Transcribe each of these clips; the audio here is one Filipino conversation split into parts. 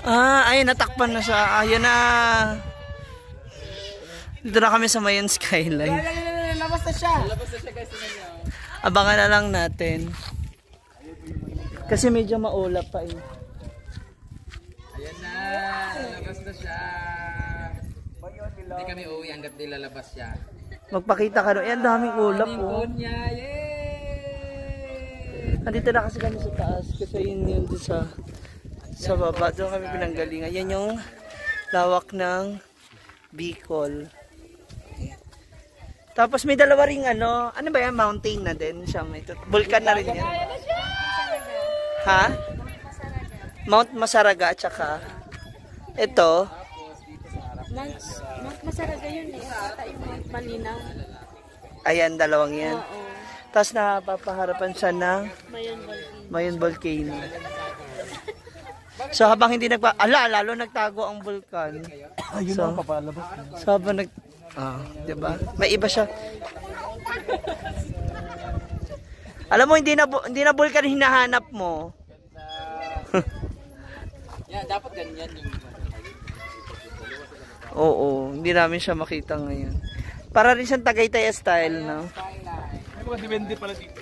Ayun, natakpan na siya. Ayun na. Dito na kami sa Mayon Skyline. Labas na siya. Guys. Abangan na lang natin. Kasi medyo maulap pa eh. Ayan na. Labas na siya. Hindi kami uuwi hanggat nilalabas siya. Magpakita ka doon. Ayan, daming ulap oh. Yay! Nandito na kasi kami sa taas. Kasi yun sa baba. Doon kami pinanggalingan. Yan yung lawak ng Bicol. Tapos may dalawa ring ano ba yan? Mountain na din siya. May vulkan na rin yan. Ha? Mount Masaraga at saka ito. Mount Masaraga yun eh. Ata yung Mount Malinaw. Ayan, dalawang yan. Tapos napapaharapan siya ng Mayon Volcano. So habang hindi lalo nagtago ang vulkan. Ayun So habang diba? May iba siya. Alam mo, hindi na vulkan hinahanap mo. Dapat ganyan yung Oo, hindi namin siya makita ngayon. Para rin siyang Tagaytay style, no? May mga depende pala dito.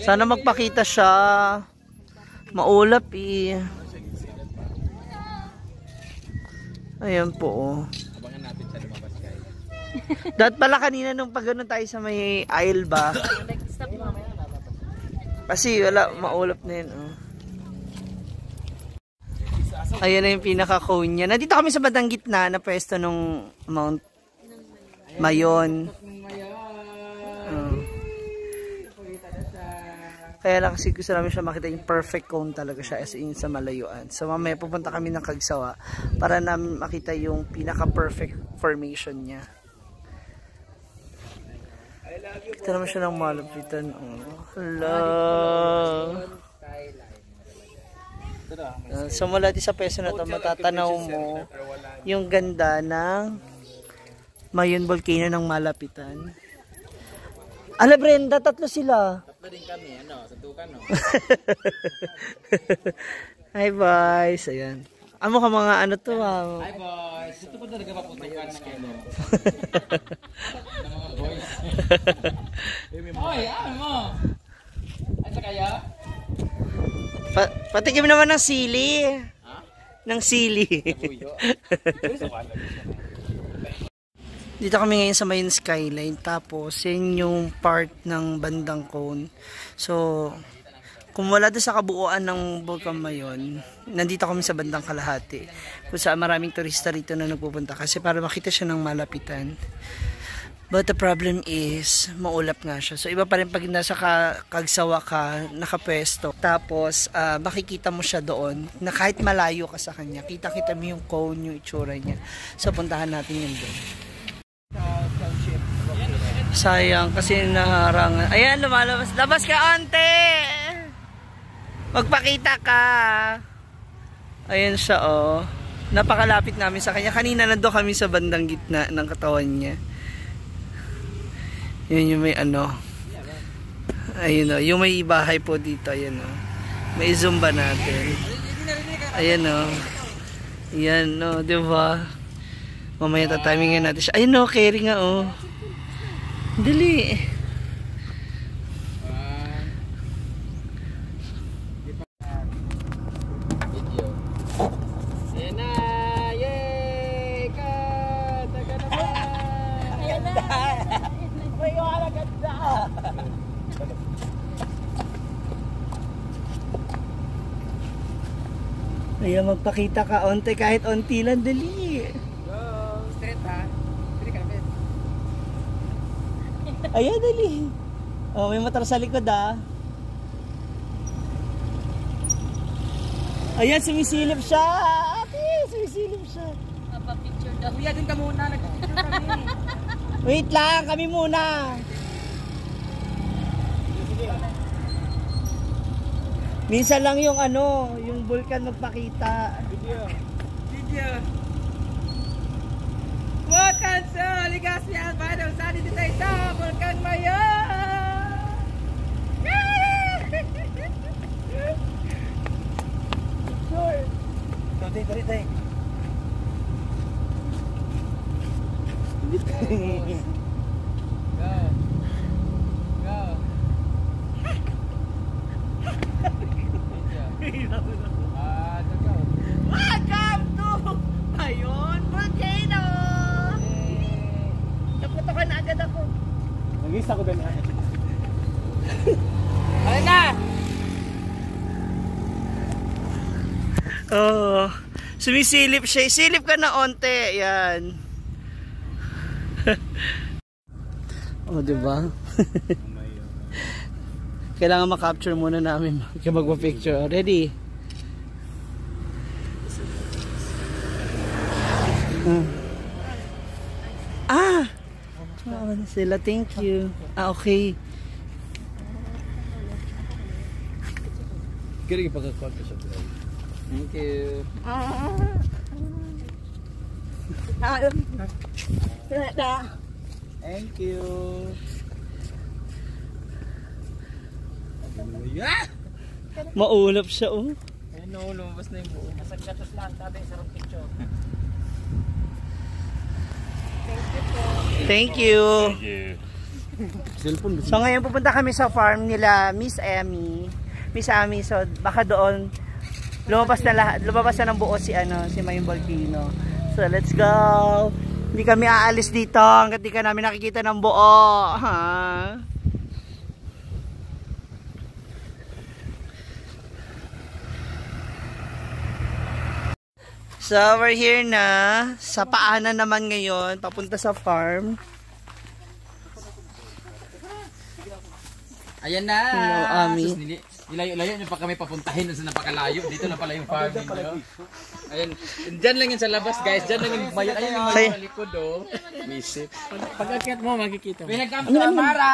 Sana magpakita siya. Maulap eh. Ayan po oh. Abangan natin siya lumabas guys. Dahil pala kanina nung pag gano'n tayo sa may aisle ba? Kasi wala, maulap na yun oh. Ayan na yung pinaka-cone niya. Nandito kami sa bandang gitna na pwesto nung Mount Mayon. Kaya lang kasi gusto namin siya makita yung perfect cone talaga siya as in sa malayuan. So mamaya pupunta kami ng Kagsawa para namin makita yung pinaka-perfect formation niya. Ito naman siya ng malapitan. Oh, hello! So mula di sa peso na ito, matatanaw mo yung ganda ng Mayon Volcano ng malapitan. Ala Brenda, tatlo sila. Tatlo din kami, suntukan no. Hi boys, ayan. Amo ka mga ano to ha. Hi boys, ito po talaga paputukan ng ano. Ng mga boys. Hoy, ano mo? Asa kaya? Patikim naman ng sili. Ha? Ng sili. Dito kami ngayon sa Mayon Skyline. Tapos, yun yung part ng bandang cone. So, kung wala doon sa kabuuan ng Volcan Mayon, nandito kami sa bandang kalahati. Kung saan maraming turista rito na nagpupunta. Kasi para makita siya ng malapitan. But the problem is, maulap nga siya. So, iba pa rin pag nasa Kagsawa ka, nakapwesto. Tapos, makikita mo siya doon na kahit malayo ka sa kanya, kita-kita mo yung cone, yung itsura niya. So, puntahan natin yun doon. Sayang kasi naharangan. Ayan, lumalabas. Labas ka, ante! Magpakita ka! Ayan siya, oh. Napakalapit namin sa kanya. Kanina nandun kami sa bandang gitna ng katawan niya. Yun yung may ano. Ayun o. Yung may bahay po dito. Ayan o. May zoom ba natin? Ayan o. Ayan o. Diba? Mamaya tatimingin natin siya. Ayun o. Carry nga o. Dali. Ayan na. Yay! Taga naman. Ayan na. Ayan, magpakita ka onte kahit onti lang. Dali. Go! Straight ha? Straight ka na. Ayan, dali. Oh, may motor sa likod ah. Ayan, sumisilip siya. Ate, sumisilip siya. Papa-picture daw. Kuya, dun ka muna. Nag-picture kami. Wait lang, kami muna. Minsan lang yung ano, yung vulkan magpakita. Video. Welcome to Legazpi Albino. Saan dito tayo sa Volcan Mayon? Day. Welcome to Mayon Volcano! Naputokan na agad ako. Nag-isa ko din. Ano na? Oh, sumisilip siya. Silip ka na onte. Yan. Oh, diba? Kailangan makapture muna namin. Kaya magpa-picture. Ready? Tawa na sila. Thank you. Okay. Kaya ipagkakot ka siya. Thank you. Thank you. Maulap siya, oh. Ayun, no, lumabas na yung buo. Masaglatos lang, tabi, sarap picture. Thank you. Cellphone. So ngayon pupunta kami sa farm nila Miss Amy. Miss Amy, so baka doon lumabas na ng buo si Mayon Volcano. So let's go. Hindi kami aalis dito hangga't di ka namin nakikita ng buo. Ha? So we're here na sa paanan naman ngayon papunta sa farm. Ayan na! Hello, Ami. Nilayo-layo nyo pa kami papuntahin sa napakalayo. Dito na pala yung farm ninyo. Ayan, dyan lang yun sa labas guys. Dyan lang yung mayon. Ayan yung mayon sa likod oh. Misip. Pag-akyat mo makikita mo. Welcome to Amara!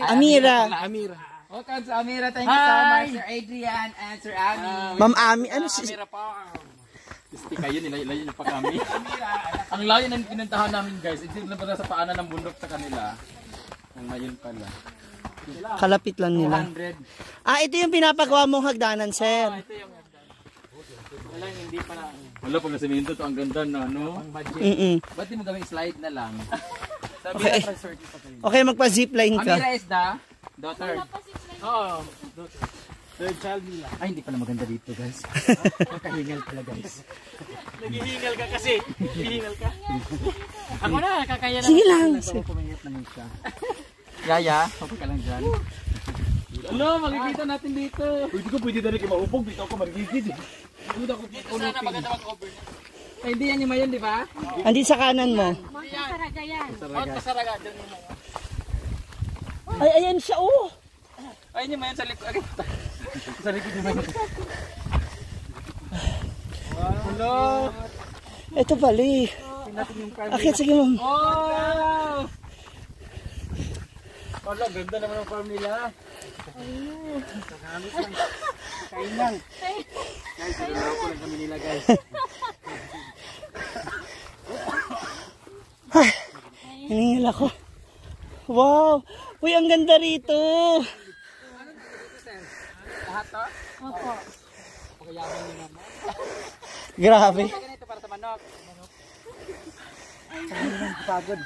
Amira. Amira. Welcome to Amira. Thank you so much Sir Adrian and Sir Ami. Ma'am Ami, ano si... Amira pa. Gusti kayo, nilayo nyo pa kami. Ang layo na pinuntahan namin guys. Ito na pala sa paanan ng bundok sa kanila. Ang mayon pala. Kalapit lang nila. 200. Ito yung pinapagawa mong hagdanan, sir. Ito yung wala, hindi pa na. Wala, pag nasimento to, ang ganda na, no? Ba't di mo gawing slide na lang? Sabi Okay. na resort pa kayo. Okay, magpa-zipline ka. Amira is the daughter. Oo, daughter. Third child nila. Ay, hindi pala maganda dito, guys. Nakahingal pala, guys. Naghihingal ka kasi. Hihingal ka. Ako na, kakaya na. Sige lang. Pumingat naman siya. Yaya, kapag ka lang dyan. Ano, makikita natin dito. Pwede ko pwede dali kayo maupog. Dito ako magigid. Pwede ako sana maganda mag-over. Ay, hindi yan yung mayon, di ba? Andi sa kanan mo. Masaraga yan. Masaraga. Doon yung mayon. Ay, ayan siya, oh. Ayun yung mayon sa likod. Sa likod yung mayon. Hello. Ito pali. Akit, sige ma'am. Oh! Wala, ganda naman ang farm nila. Kain lang. Guys, nilalaw ko lang kami nila guys. Ay, hiningil ako. Wow. Uy, ang ganda rito. Lahat to? Opo. Pagkayabang nyo naman. Grabe. Ganito para sa manok. Pagod.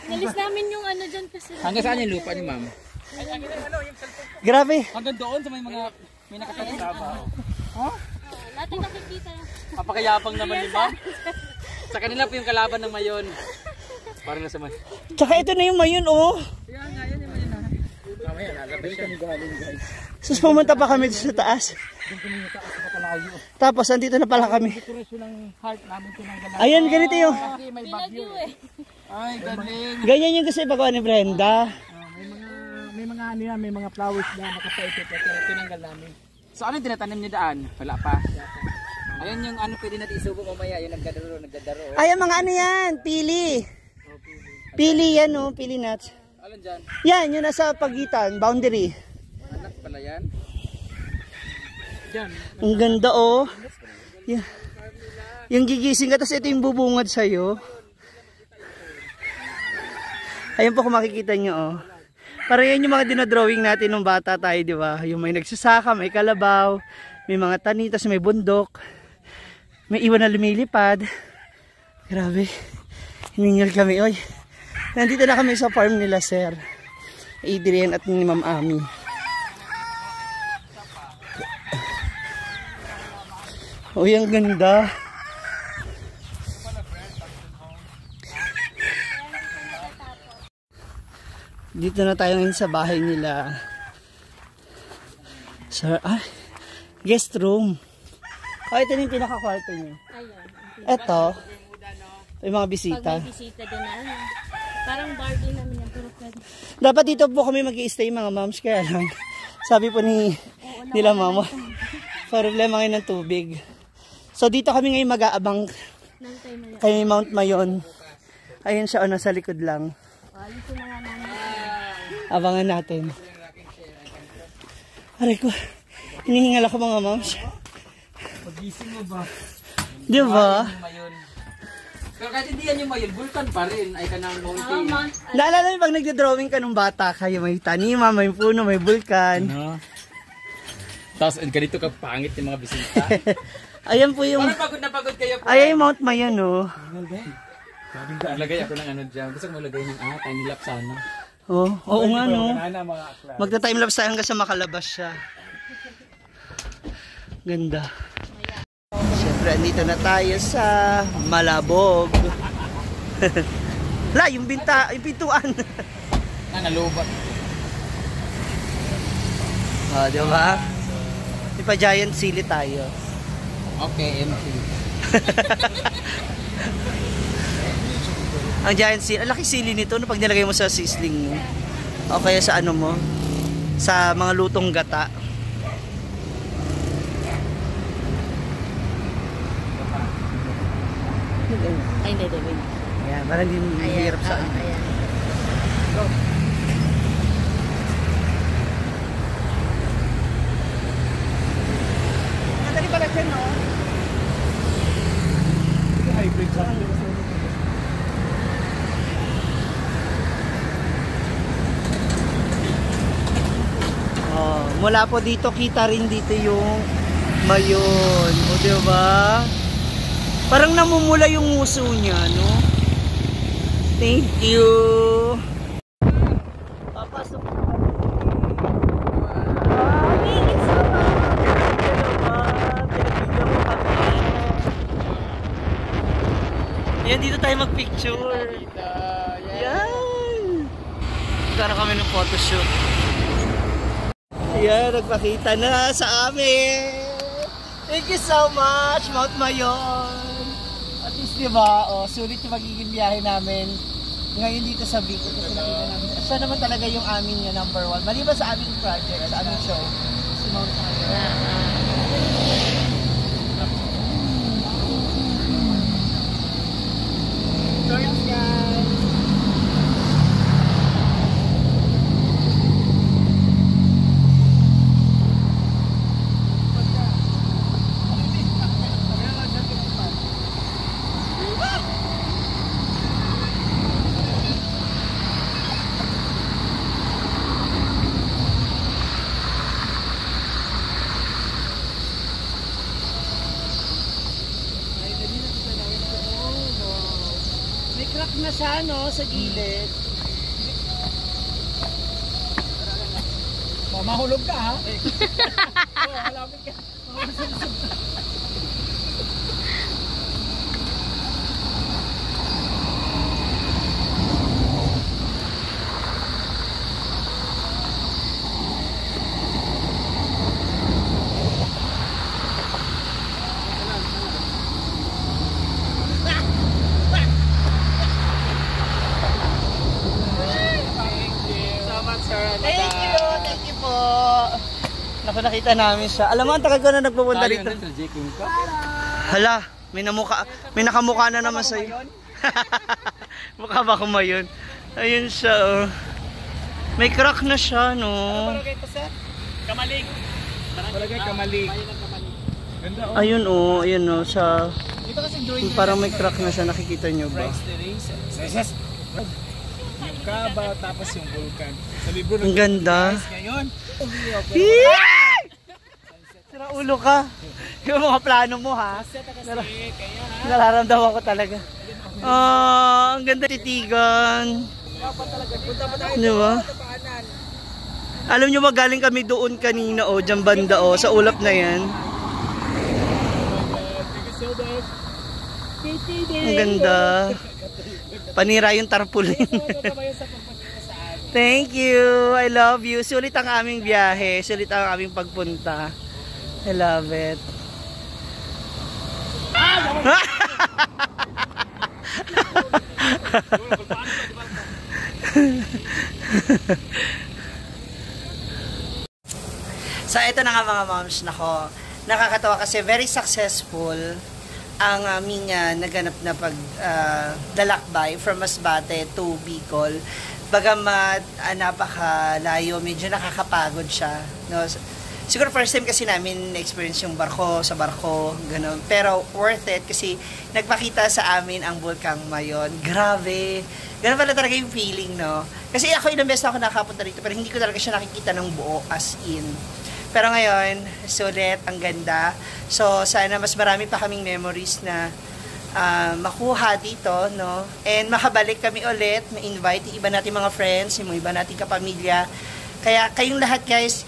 Nalis namin yung ano dyan kasi. Hanggang saan yung lupa ni ma'am? Grabe. Hanggang doon sa may nakakasama. Natin nakikita. Papakayabang naman ni ma'am. Sa kanila po yung kalaban ng mayon. Parang nasa man. Tsaka ito na yung mayon, oh. Kaya nga, yan yung mayon na. Kamaya, lalabay kami galing guys. Sus, pumunta pa kami sa taas. Doon kami sa taas sa Pacalayo. Tapos, andito na pala kami. Dekorasyon ng heart namin tinanggalan. Ayan, ganito yung... Kasi may bagyo eh. Ay, galing. Ganyan yung gusto ipagawa ni Brenda. May mga flowers na nakapaipit at tinanggal namin. So ano yung tinatanim niyo daan? Wala pa. Ayun yung ano pwede natin isubo mamaya, yung nagdadaro. Ay, ang mga ano yan, pili. Pili yan, oh, pili nuts. Alin dyan? Yan, yung nasa pagitan, boundary. Anak pala yan. Dyan. Ang ganda, oh. Yan. Yung gigising ka, tapos ito yung bubungad sa'yo. Ayun po kung makikita nyo, oh. Para yan yung mga dinodrawing natin nung bata tayo, di ba? Yung may nagsasaka, may kalabaw, may mga tani, tapos may bundok. May iwan na lumilipad. Grabe. Hiningal kami. Oy. Nandito na kami sa farm nila, Sir Adrian at ni Ma'am Ami. Uy, ang ganda. Dito na tayo ngayon sa bahay nila. Sir, guest room. Ito na yung pinaka-kwarto niyo. Ito. Yung mga bisita. Pag may bisita doon na parang bar din namin yung puro pwede. Dapat dito po kami mag-i-stay mga moms. Kaya lang, sabi po nila mama, problema ngayon ng tubig. So dito kami ngayon mag-aabang kay Mount Mayon. Ayun siya, nasa likod lang. Dito na nga namin. Abangan natin. Aray ko, hinihingal ako mga moms. Pagising mo ba? Di ba? Pero kahit hindi yan yung Mayon, vulkan pa rin. Ay ka ng mountain. Naalala mo pag nagdodrawing ka nung bata kayo, may tanima, may puno, may vulkan. Ano? Tapos ganito ka pangit yung mga bisita. Ayan po yung... Parang pagod na pagod kayo po. Ayan yung Mount Mayon, oh. Lagay ako ng ano dyan. Gusto mo lagay ng time-lapse sana. Oh, oo nga, no. Magta-timelapse tayo hanggang sa makalabas siya. Ganda. Siyempre, andito na tayo sa Malabog. La, yung pintuan. Nangalubat. Oh, di ba? Di pa giant sili tayo. Okay, MC. Ang giant sili, ang laki sili nito no, pag nilagay mo sa sizzling mo. O kaya sa ano mo, sa mga lutong gata. Ay, hindi. Ayan, parang hindi hirap sa ano. Ayan. Madali pala siya, no? Hybrid sa Oh, mula po dito kita rin dito yung Mayon. O, diba? Parang namumula yung nguso niya, no? Thank you. Papasok po kami. Thank you so much. Pinagbigyan mo kami. Ayan, dito tayo mag-picture. Yan. Nagkaroon kami ng photoshoot. Ayan, nagpakita na sa amin. Thank you so much, Mount Mayon. At least, diba, sulit yung magiging biyahe namin ngayon dito sa Bicol kasi nakita namin. Siya naman talaga yung amin niya, number 1. Maliban sa aming project, sa aming show, si Mount Mayon. Thanks, guys. Crack na siya, no, sa gilid. Mahulog ka, ha? Malapit ka. Thank you po. Naku, nakita namin siya. Alam mo, ang tagal ko na nagpupunta dito. Hala, may nakamukha na naman sa'yo. Mukha ba akong Mayon? Ayun siya, oh. May crack na siya, no? Kamalig. Palagay Kamalig. Ganda, oh. Ayun, oh. Ayun, oh. Sa... Ito kasi drawing parang may crack na siya. Nakikita nyo ba? yung Kaba, tapos yung vulkan. Sa libro Ang ganda. ngayon. Yeah! Sira ulo ka. Yung mga plano mo ha. Nararamdaman ko talaga. Ang ganda titigan. Di ba? Alam nyo ba galing kami doon kanina dyan banda sa ulap na yan. Ang ganda. Panira yung tarpaulin. Thank you. I love you. Sulit ang aming biyahe. Sulit ang aming pagpunta. I love it. So ito na nga mga moms, nako. Nakakatawa kasi very successful ang aming naganap na dalakbay from Masbate to Bicol. Bagamat napakalayo, medyo nakakapagod siya. No? Siguro first time kasi namin na-experience yung sa barko, gano'n. Pero worth it kasi nagpakita sa amin ang Bulkang Mayon. Grabe! Ganun pala talaga yung feeling, no? Kasi ako ilang beses na ako nakapunta rito pero hindi ko talaga siya nakikita ng buo as in. Pero ngayon, sulit, ang ganda. So, sana mas marami pa kaming memories na makuha dito, no? And makabalik kami ulit, ma-invite yung iba nating mga friends, yung iba nating kapamilya. Kaya kayong lahat guys,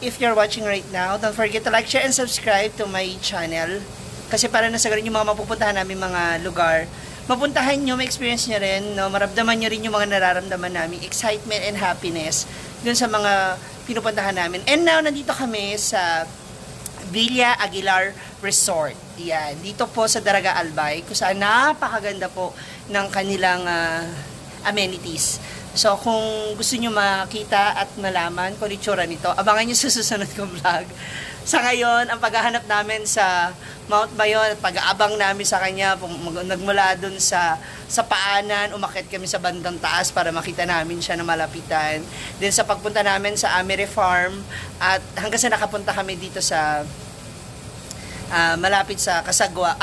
if you're watching right now, don't forget to like, share, and subscribe to my channel. Kasi para nasagarin yung mga mapupuntahan namin mga lugar, mapuntahan nyo, ma-experience nyo rin, no? Maramdaman nyo rin yung mga nararamdaman namin, excitement and happiness dun sa mga pinupuntahan namin. And now, nandito kami sa Villa Aguilar Resort. Yan. Dito po sa Daraga Albay, kung saan napakaganda po ng kanilang amenities. So, kung gusto nyo makita at malaman kung itsura nito, abangan nyo sa susunod kong vlog. Sa ngayon, ang paghahanap namin sa Mount Mayon, pag-aabang namin sa kanya, nagmula dun sa paanan, umakyat kami sa bandang taas para makita namin siya na malapitan. Then sa pagpunta namin sa Amire Farm, at hanggang sa nakapunta kami dito sa malapit sa Kasagwa.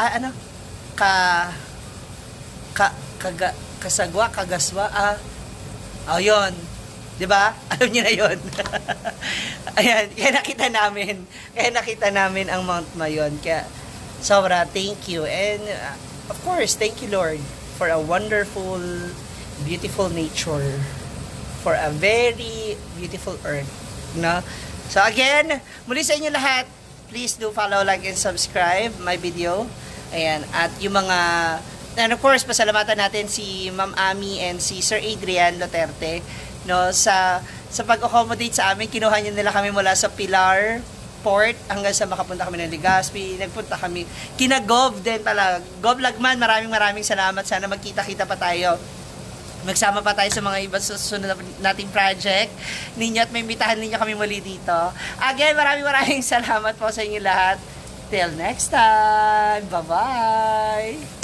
Kasagwa, Kagaswa, yun. Diba? Alam niyo na yun. Ayan, kaya nakita namin ang Mount Mayon. Kaya, sobra, thank you. And, of course, thank you, Lord, for a wonderful, beautiful nature. For a very beautiful earth. No? So, again, muli sa inyo lahat, please do follow, like, and subscribe my video. Ayan, at yung mga, and of course, pasalamatan natin si Ma'am Ami and si Sir Adrian Duterte, no, sa pag-accommodate sa amin. Kinuha nila kami mula sa Pilar Port hanggang sa makapunta kami ng Legazpi. Nagpunta kami kina-Gov din talaga. Gov Lagman, maraming salamat. Sana magkita-kita pa tayo. Magsama pa tayo sa mga iba susunod nating project ninyo at may imbitahan ninyo kami muli dito. Again, maraming salamat po sa inyo lahat. Till next time. Bye-bye!